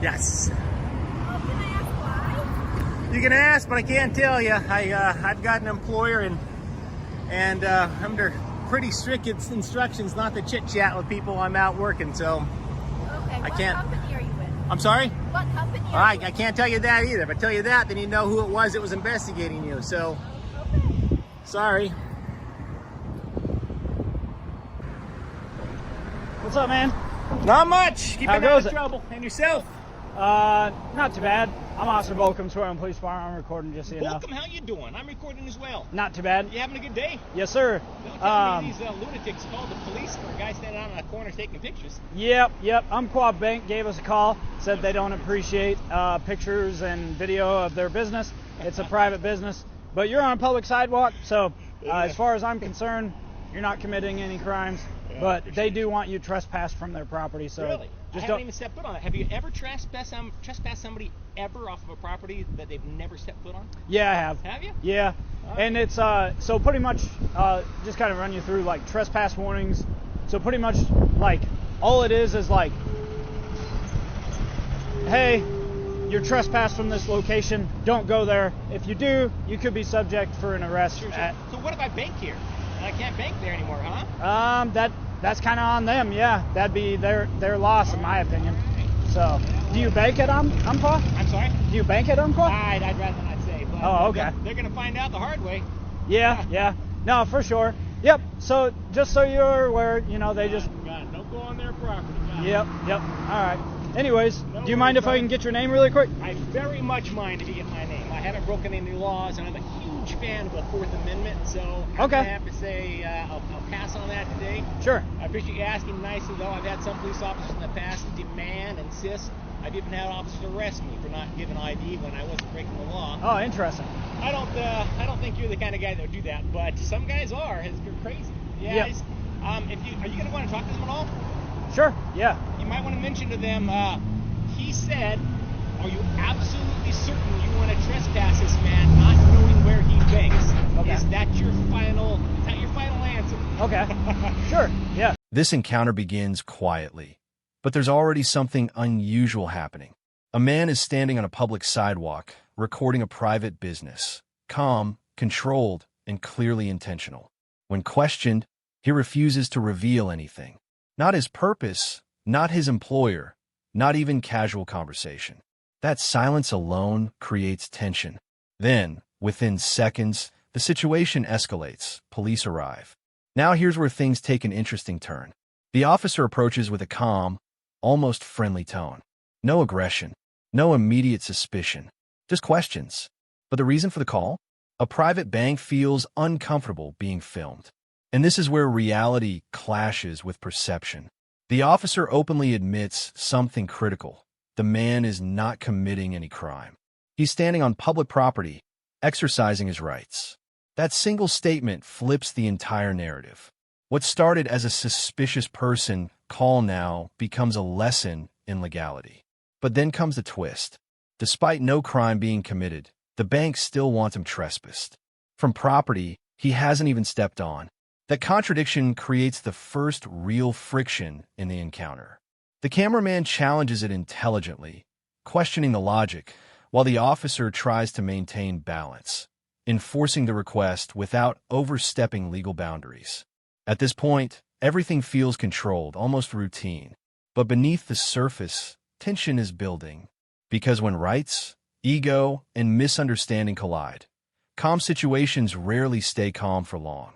Yes. Oh, can I ask why? You can ask, but I can't tell you. I've got an employer and under pretty strict instructions not to chit chat with people I'm out working. So Okay. I can't. What company are you with? I'm sorry. What company are you I can't tell you that either. If I tell you that, then you know who it was that was investigating you. So with? Okay. sorry. What's up, man? Not much. Keeping How out goes of it? trouble. And yourself? Not too bad. I'm Officer Bolcom, Swearing Police Department. I'm recording just so you know. Welcome. How you doing? I'm recording as well. Not too bad. You having a good day? Yes, sir. Don't tell me these lunatics called the police for a guy standing out on a corner taking pictures. Yep. Umpqua Bank gave us a call. Said they don't appreciate pictures and video of their business. It's a private business. But you're on a public sidewalk, so as far as I'm concerned, you're not committing any crimes. But they do want you trespassed from their property. So Really? just I haven't even stepped foot on it. Have you ever trespassed somebody ever off of a property that they've never stepped foot on? Yeah, I have. Have you? Yeah, and it's so pretty much just kind of run you through like trespass warnings. So pretty much like all it is like, hey, you're trespassed from this location. Don't go there. If you do, you could be subject for an arrest. Sure. So what if I bank here? And I can't bank there anymore, huh? That's kind of on them. Yeah, that'd be their loss in my opinion. So, do you bank at Umpqua? I'm sorry? Do you bank at Umpqua? I'd rather not say. But Oh, okay. They're going to find out the hard way. Yeah. No, for sure. Yep. So just so you're aware, they just. God, don't go on their property. God. Yep. All right. Anyways, No do you mind worries, if I can get your name really quick? I very much mind if you get my name. I haven't broken any laws, and I'm a huge fan of the Fourth Amendment, so I'm Okay. going to have to say I'll pass on that today. Sure. I appreciate you asking nicely, though. I've had some police officers in the past demand, insist. I've even had officers arrest me for not giving ID when I wasn't breaking the law. Oh, interesting. I don't think you're the kind of guy that would do that, but some guys are. It's crazy. Yeah. Yep. Are you going to want to talk to them at all? Sure. Yeah. You might want to mention to them. He said, "Are you absolutely certain you want to trespass this man, not knowing where he banks? Okay. Is that your final answer?" Okay. Sure. Yeah. This encounter begins quietly, but there's already something unusual happening. A man is standing on a public sidewalk, recording a private business, calm, controlled, and clearly intentional. When questioned, he refuses to reveal anything. Not his purpose, not his employer, not even casual conversation. That silence alone creates tension. Then, within seconds, the situation escalates. Police arrive. Now here's where things take an interesting turn. The officer approaches with a calm, almost friendly tone. No aggression, no immediate suspicion, just questions. But the reason for the call? A private bank feels uncomfortable being filmed. And this is where reality clashes with perception. The officer openly admits something critical. The man is not committing any crime. He's standing on public property, exercising his rights. That single statement flips the entire narrative. What started as a suspicious person call now becomes a lesson in legality. But then comes the twist. Despite no crime being committed, the bank still wants him trespassed. From property he hasn't even stepped on. That contradiction creates the first real friction in the encounter. The cameraman challenges it intelligently, questioning the logic, while the officer tries to maintain balance, enforcing the request without overstepping legal boundaries. At this point, everything feels controlled, almost routine. But beneath the surface, tension is building. Because when rights, ego, and misunderstanding collide, calm situations rarely stay calm for long.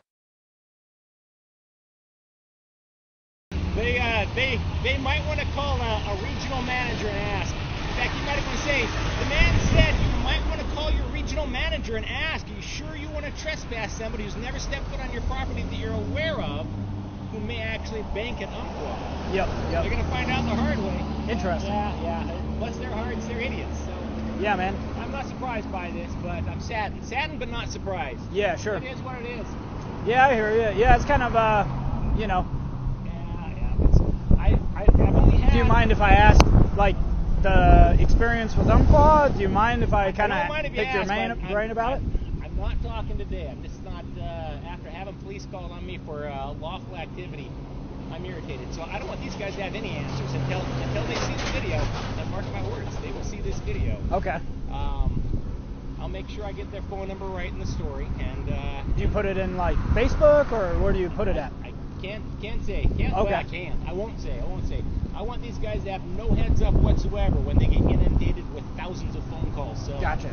They might want to call a regional manager and ask. In fact, you might want to say, the man said you might want to call your regional manager and ask, are you sure you want to trespass somebody who's never stepped foot on your property that you're aware of, who may actually bank at Umpqua? Yep. They're going to find out the hard way. Interesting. Yeah. Bless their hearts, they're idiots. So Yeah, man. I'm not surprised by this, but I'm saddened. Saddened, but not surprised. Yeah, sure. It is what it is. Yeah, I hear you. Yeah, it's kind of Yeah. I've only had. Do you mind if I ask, like, the experience with Umpqua? Do you mind if I kind don't mind of if you pick your ask, but brain about it? I'm not talking today. I'm just not, after having police called on me for lawful activity, I'm irritated. So I don't want these guys to have any answers until they see the video. And mark my words. this video. Okay. I'll make sure I get their phone number right in the story, and Do you put it in like Facebook, or where do you put it at? I can't say. Can't. Okay. Well, I can't. I won't say. I want these guys to have no heads up whatsoever when they get inundated with thousands of phone calls. So. Gotcha.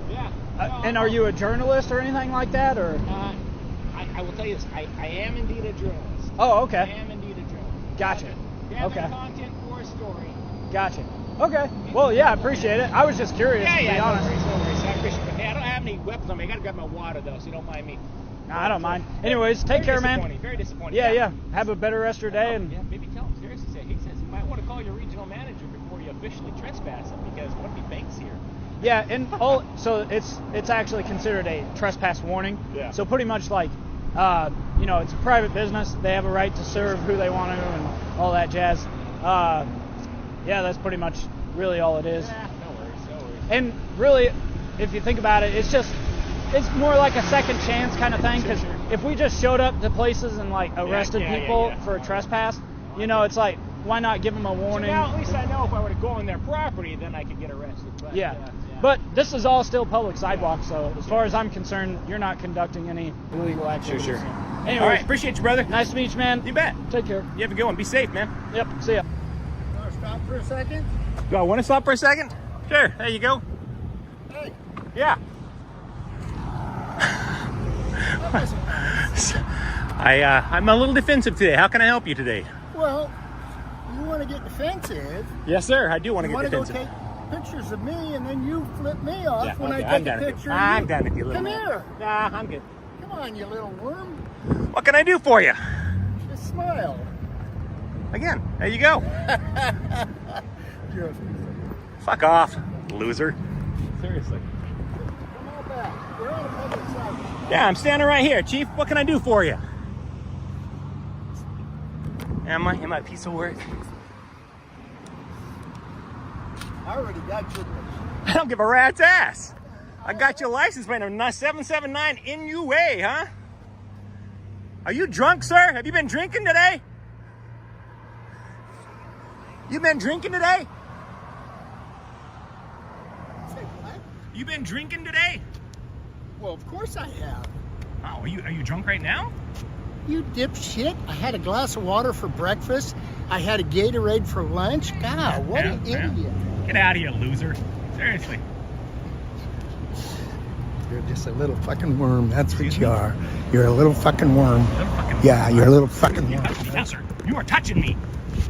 Yeah. And are you a journalist or anything like that, or? I will tell you this. I am indeed a journalist. Oh, I okay. am indeed a journalist. Gotcha. Gathering Okay. content for a story. Gotcha. Okay. Well, yeah, I appreciate it. I was just curious, Yeah, to be no honest. worries, no worries. I appreciate it. Hey, I don't have any weapons on me. I gotta grab my water though, so you don't mind me. Nah, I don't mind. Anyways, take care, man. Very disappointing. Yeah. Have a better rest of your day. And Yeah, maybe tell him seriously. Say, he says you might want to call your regional manager before you officially trespass him, because what if he banks here? yeah, and so it's actually considered a trespass warning. Yeah. So pretty much like, it's a private business. They have a right to serve who they want to and all that jazz. Yeah, that's pretty much really all it is. Yeah, no worries. And really, if you think about it, it's more like a second chance kind of thing. Because Sure. if we just showed up to places and like arrested people yeah. for a trespass, it's like, why not give them a So warning? now at least I know if I were to go on their property, then I could get arrested. But, Yeah. But this is all still public sidewalk, so as far as I'm concerned, you're not conducting any illegal activities. Sure. Anyways, All right, appreciate you, brother. nice to meet you, man. You bet. Take care. You have a good one. Be safe, man. Yep, see ya. Want to stop for a second? Do I want to stop for a second? Sure. There you go. Hey, Yeah. that wasn't nice. I'm a little defensive today. How can I help you today? Well, you want to get defensive. Yes, sir. I do want to You get want to go defensive. take pictures of me, and then you flip me off Yeah, when okay, I I'm take a done with you. picture. I'm of done with you, little Come man. here. Nah, I'm good. Come on, you little worm. What can I do for you? Just smile. Again, there you go. You're a- Fuck off, loser. Seriously. Come on back. We're on a public sidewalk. Yeah, I'm standing right here, Chief. What can I do for you? Am I a piece of work? I already got your picture. I don't give a rat's ass. I got your license plate number 779 NUA, huh? Are you drunk, sir? Have you been drinking today? You been drinking today? Say what? You been drinking today? Well, of course I have. Oh, are you drunk right now? You dipshit. I had a glass of water for breakfast. I had a Gatorade for lunch. God, what an Yeah. idiot. Get out of here, loser. Seriously. You're just a little fucking worm. That's what you are. You're a little fucking worm. Little fucking Yeah, you're a little fucking You worm. touched me, now, sir. You are touching me.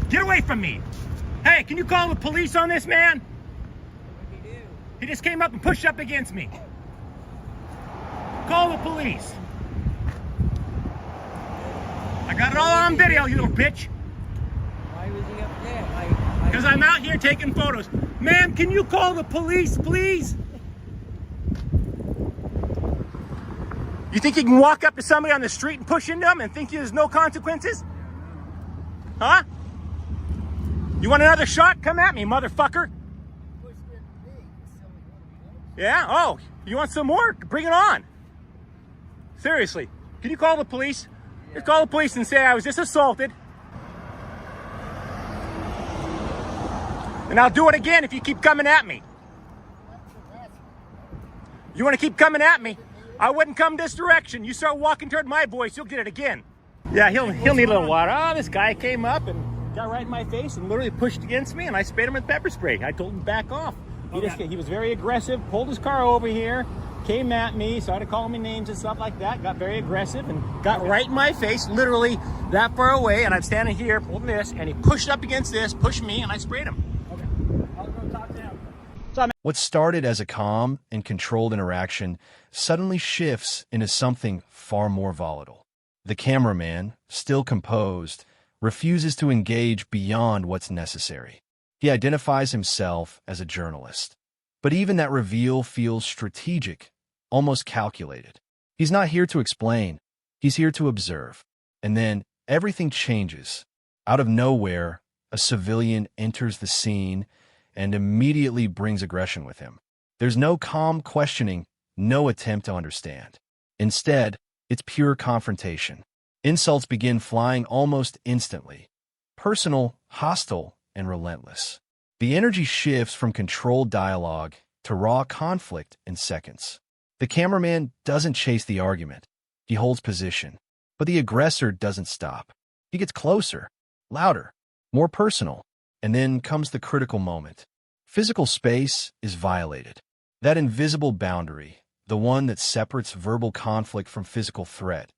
Get away from me. Hey, can you call the police on this man? What do you do? He just came up and pushed up against me. Call the police. I got it all on video, you little bitch. Why was he up there? Because I'm out here taking photos. Ma'am, can you call the police, please? You think you can walk up to somebody on the street and push into them and think there's no consequences? Huh? You want another shot? Come at me, motherfucker. Yeah? Oh, you want some more? Bring it on. Seriously. Can you call the police? Just call the police and say I was just assaulted. And I'll do it again if you keep coming at me. You want to keep coming at me? I wouldn't come this direction. You start walking toward my voice, you'll get it again. Yeah, he'll need a little water. Oh, this guy came up and got right in my face and literally pushed against me, and I sprayed him with pepper spray. I told him to back off. He was very aggressive, pulled his car over here, came at me, started calling me names and stuff like that, got very aggressive and got right in my face, literally that far away, and I'm standing here holding this, and he pushed up against this, pushed me, and I sprayed him. I'll go talk to him. What started as a calm and controlled interaction suddenly shifts into something far more volatile. The cameraman, still composed, refuses to engage beyond what's necessary. He identifies himself as a journalist. But even that reveal feels strategic, almost calculated. He's not here to explain. He's here to observe. And then everything changes. Out of nowhere, a civilian enters the scene and immediately brings aggression with him. There's no calm questioning, no attempt to understand. Instead, it's pure confrontation. Insults begin flying almost instantly. Personal, hostile, and relentless. The energy shifts from controlled dialogue to raw conflict in seconds. The cameraman doesn't chase the argument. He holds position. But the aggressor doesn't stop. He gets closer, louder, more personal. And then comes the critical moment. Physical space is violated. That invisible boundary, the one that separates verbal conflict from physical threat,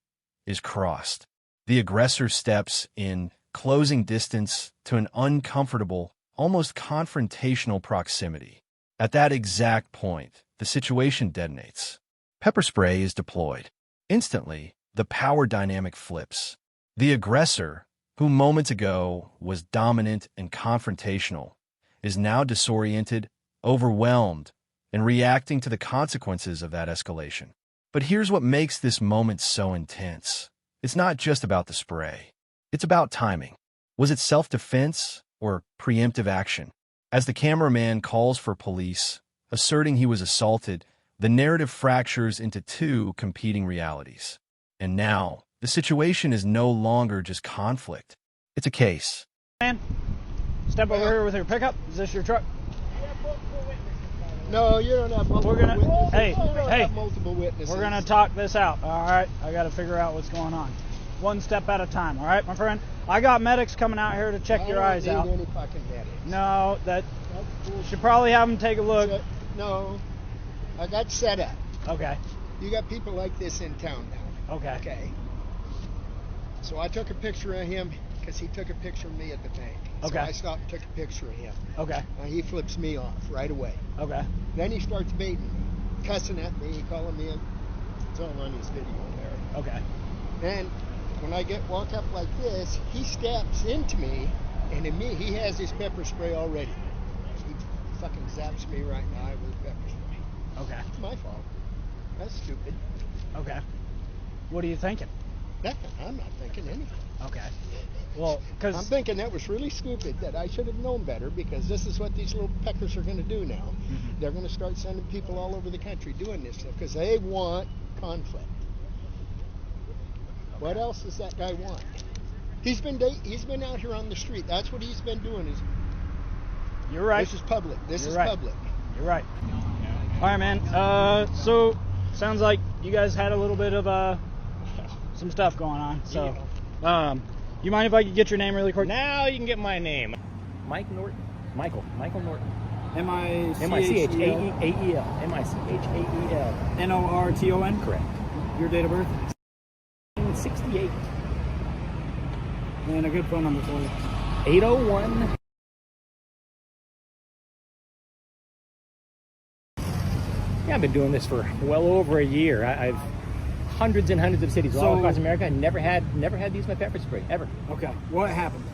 is crossed. The aggressor steps in, closing distance to an uncomfortable, almost confrontational proximity. At that exact point, the situation detonates. Pepper spray is deployed. Instantly, the power dynamic flips. The aggressor, who moments ago was dominant and confrontational, is now disoriented, overwhelmed, and reacting to the consequences of that escalation. But here's what makes this moment so intense. It's not just about the spray. It's about timing. Was it self-defense or preemptive action? As the cameraman calls for police, asserting he was assaulted, the narrative fractures into two competing realities. And now, the situation is no longer just conflict. It's a case. Man, step over here with your pickup. Is this your truck? No, you don't have multiple witnesses. Hey, You don't hey, have multiple witnesses. we're gonna talk this out. All right, I got to figure out what's going on. One step at a time. All right, my friend. I got medics coming out here to check your eyes out. I don't need any fucking medics. No, that should probably have them take a look. No, I got set up. Okay. You got people like this in town now. Okay. Okay. So I took a picture of him because he took a picture of me at the bank. Okay. So I stopped and took a picture of him. Okay. He flips me off right away. Okay. Then he starts baiting me, cussing at me, calling me. It's all on his video there. Okay. Then when I walk up like this, he steps into me, and he has his pepper spray already. He fucking zaps me right now with pepper spray. Okay. It's my fault. That's stupid. Okay. What are you thinking? Nothing. I'm not thinking anything. Okay. Well, because I'm thinking that was really stupid, that I should have known better, because this is what these little peckers are going to do now. Mm-hmm. They're going to start sending people all over the country doing this stuff because they want conflict. Okay. What else does that guy want? He's been out here on the street. That's what he's been doing. You're right. This is public. This is right. public. You're right. All right, man. So sounds like you guys had a little bit of some stuff going on. So, you mind if I could get your name really quick? Now you can get my name. Mike Norton. Michael Norton. M-I-C-H-A-E-L. M-I-C-H-A-E-L. M-I-C-H-A-E-L. N-O-R-T-O-N? Correct. Your date of birth? 68. And a good phone number for you. 801. Yeah, I've been doing this for well over a year. I've hundreds and hundreds of cities all across America. I never had used my pepper spray ever. Okay. What happened?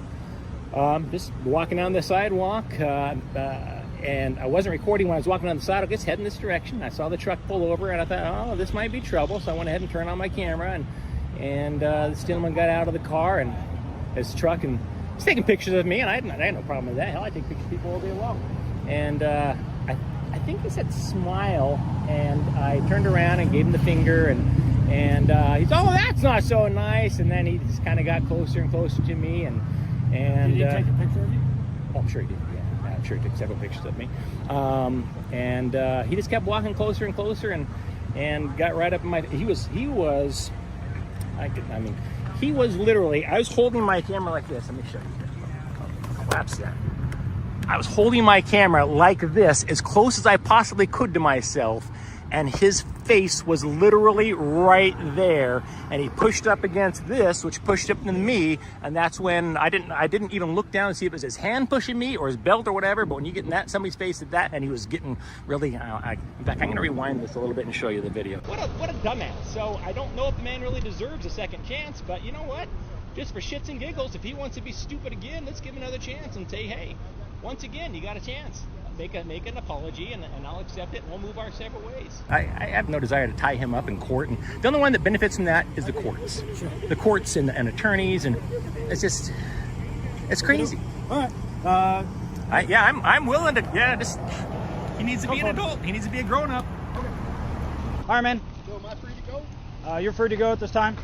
Just walking down the sidewalk, and I wasn't recording when I was walking down the sidewalk. Just heading this direction. I saw the truck pull over, and I thought, oh, this might be trouble. So I went ahead and turned on my camera, and the gentleman got out of the car and his truck and he's taking pictures of me, and I had no problem with that. Hell, I take pictures of people all day long. And I think he said smile, and I turned around and gave him the finger, and he's, oh, that's not so nice. And then he just kind of got closer and closer to me, and Did he take a picture of you? Oh, I'm sure he did. Yeah, I'm sure he took several pictures of me. He just kept walking closer and closer, and got right up in my. He was literally. I was holding my camera like this. Let me show you. Collapse that. I was holding my camera like this, as close as I possibly could to myself, and his face was literally right there, and he pushed up against this, which pushed up into me, and that's when I didn't even look down to see if it was his hand pushing me or his belt or whatever. But when you get in that, somebody's face at that, and he was getting really. In fact, I'm going to rewind this a little bit and show you the video. What a dumbass! So I don't know if the man really deserves a second chance, but you know what? Just for shits and giggles, if he wants to be stupid again, let's give him another chance and say, hey, once again, you got a chance. Make an apology, and I'll accept it, and we'll move our separate ways. I have no desire to tie him up in court, and the only one that benefits from that is the courts. Sure. The courts and attorneys, and it's crazy. All right. I'm willing to, just, he needs to be an adult. He needs to be a grown-up. All right, man. So am I free to go? You're free to go at this time.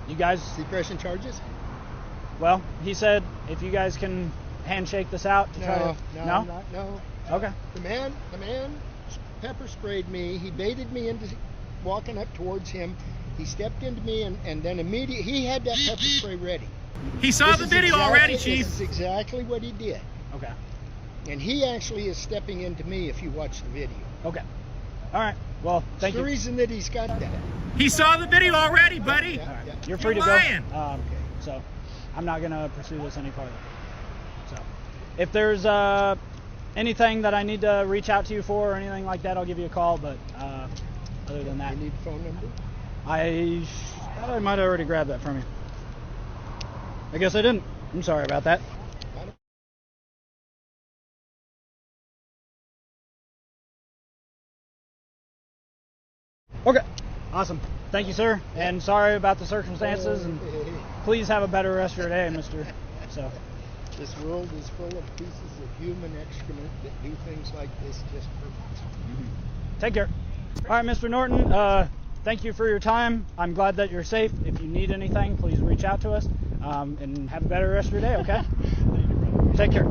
You guys... Is he pressing charges? Well, he said if you guys can handshake this out to try to? No. Okay. The man pepper sprayed me. He baited me into walking up towards him. He stepped into me, and then immediately he had that pepper spray ready. He saw the video already, Chief. This is exactly what he did. Okay. And he actually is stepping into me if you watch the video. Okay. All right. Well, thank It's the you. reason that he's got that. He saw the video already, buddy. Yeah, yeah. You're free You're to lying. go. So I'm not gonna pursue this any further. So if there's anything that I need to reach out to you for or anything like that, I'll give you a call. But other than that, You need a phone number? I thought I might have already grabbed that from you. I guess I didn't. I'm sorry about that. Okay. Awesome. Thank you, sir. And sorry about the circumstances. And please have a better rest of your day, Mr. So. This world is full of pieces of human excrement that do things like this just for fun. Take care. All right, Mr. Norton. Thank you for your time. I'm glad that you're safe. If you need anything, please reach out to us. And have a better rest of your day. Okay. Take care.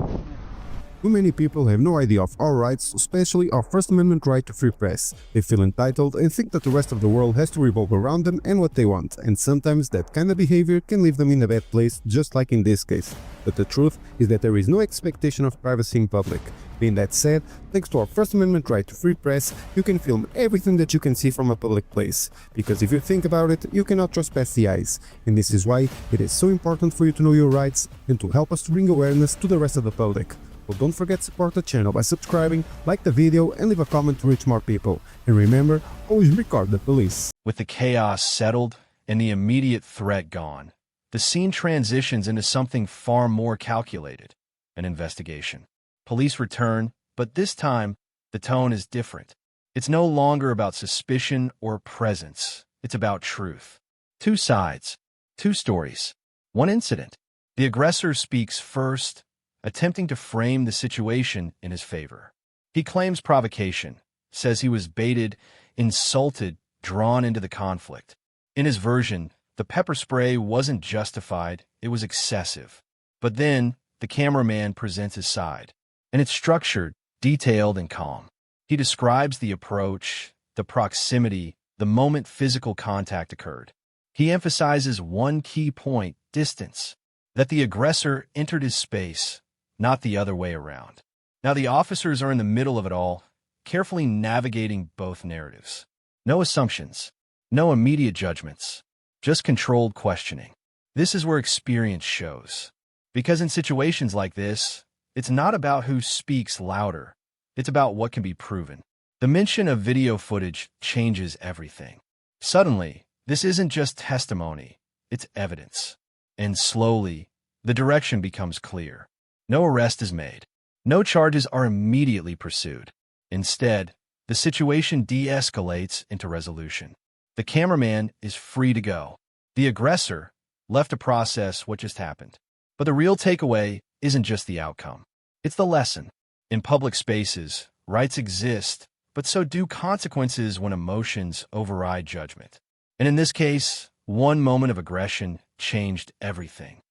Too many people have no idea of our rights, especially our First Amendment right to free press. They feel entitled and think that the rest of the world has to revolve around them and what they want, and sometimes that kind of behavior can leave them in a bad place, just like in this case. But the truth is that there is no expectation of privacy in public. Being that said, thanks to our First Amendment right to free press, you can film everything that you can see from a public place. Because if you think about it, you cannot trespass the eyes. And this is why it is so important for you to know your rights and to help us to bring awareness to the rest of the public. Well, don't forget to support the channel by subscribing, like the video and leave a comment to reach more people. And remember, always record the police. With the chaos settled and the immediate threat gone, the scene transitions into something far more calculated, an investigation. Police return, but this time, the tone is different. It's no longer about suspicion or presence. It's about truth. Two sides, two stories, one incident. The aggressor speaks first, attempting to frame the situation in his favor. He claims provocation, says he was baited, insulted, drawn into the conflict. In his version, the pepper spray wasn't justified, it was excessive. But then, the cameraman presents his side, and it's structured, detailed, and calm. He describes the approach, the proximity, the moment physical contact occurred. He emphasizes one key point, distance, that the aggressor entered his space, not the other way around. Now the officers are in the middle of it all, carefully navigating both narratives. No assumptions, no immediate judgments, just controlled questioning. This is where experience shows. Because in situations like this, it's not about who speaks louder, it's about what can be proven. The mention of video footage changes everything. Suddenly, this isn't just testimony, it's evidence. And slowly, the direction becomes clear. No arrest is made. No charges are immediately pursued. Instead, the situation de-escalates into resolution. The cameraman is free to go. The aggressor left to process what just happened. But the real takeaway isn't just the outcome. It's the lesson. In public spaces, rights exist, but so do consequences when emotions override judgment. And in this case, one moment of aggression changed everything.